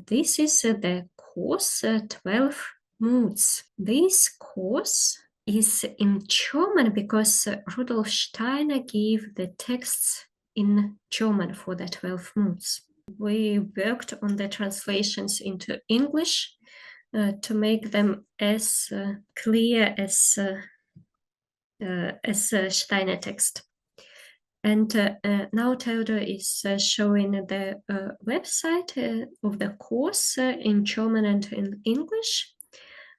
This is the course 12 moods. This course is in German because Rudolf Steiner gave the texts in German for the 12 moods. We worked on the translations into English to make them as clear as Steiner text. And now Theodor is showing the website of the course in German and in English.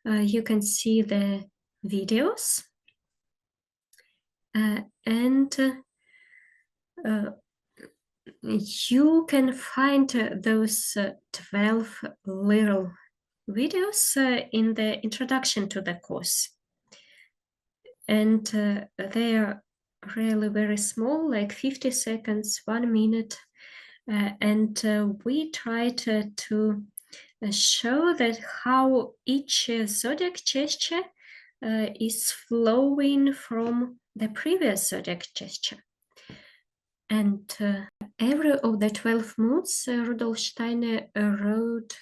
You can see the videos. And you can find those 12 little videos in the introduction to the course. And they are really very small, like 50 seconds, 1 minute. And we tried to show that how each zodiac gesture is flowing from the previous zodiac gesture. And every of the 12 moods, Rudolf Steiner wrote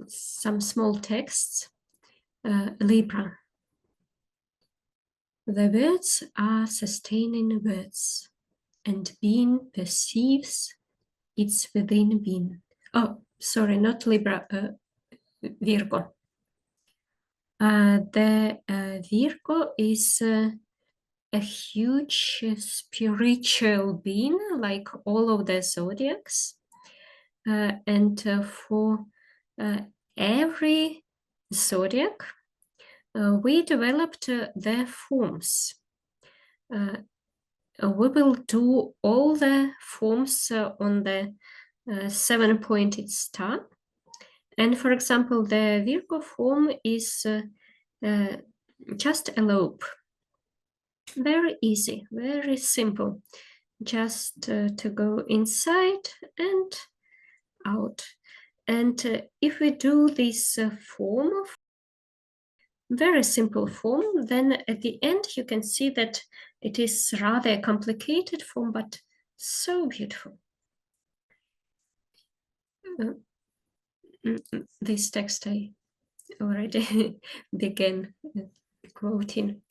some small texts. Libra. The words are sustaining words, and being perceives its within being. Oh, sorry, not Libra, Virgo. The Virgo is a huge spiritual being, like all of the zodiacs. And for every zodiac, we developed their forms. We will do all the forms on the 7-pointed star. And for example, the Virgo form is just a lobe. Very easy, very simple. Just to go inside and out. And if we do this form, very simple form, then at the end you can see that it is rather a complicated form, but so beautiful. This text I already began quoting.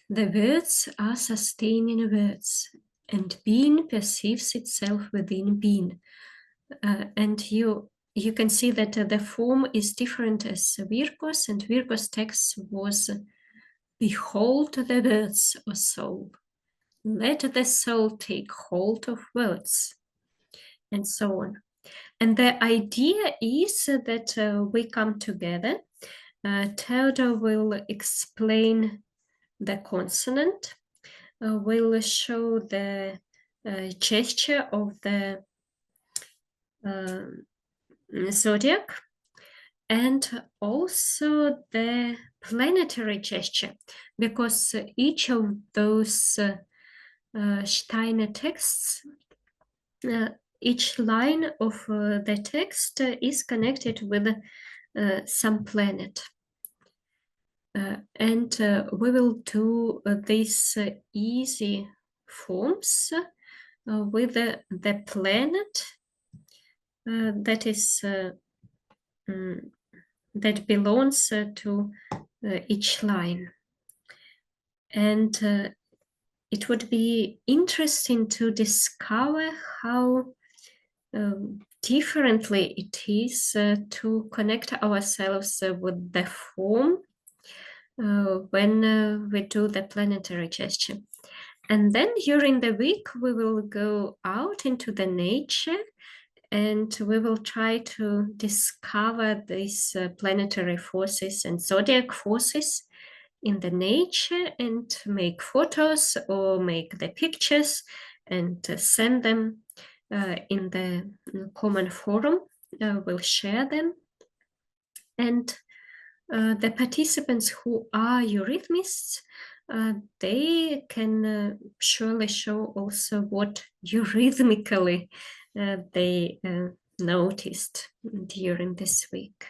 The words are sustaining words, and being perceives itself within being. And you can see that the form is different as Virgo's, and Virgo's text was, behold the words, O soul. Let the soul take hold of words, and so on. And the idea is that we come together. Theodor will explain the consonant, will show the gesture of the zodiac, and also the planetary gesture, because each of those Steiner texts, each line of the text is connected with some planet. And we will do these easy forms with the planet that is that belongs to each line. And it would be interesting to discover how differently it is to connect ourselves with the form when we do the planetary gesture. And then during the week, we will go out into the nature and we will try to discover these planetary forces and zodiac forces in the nature and make photos or make the pictures and send them in the common forum. We'll share them. And the participants who are eurythmists, they can surely show also what eurythmically they noticed during this week.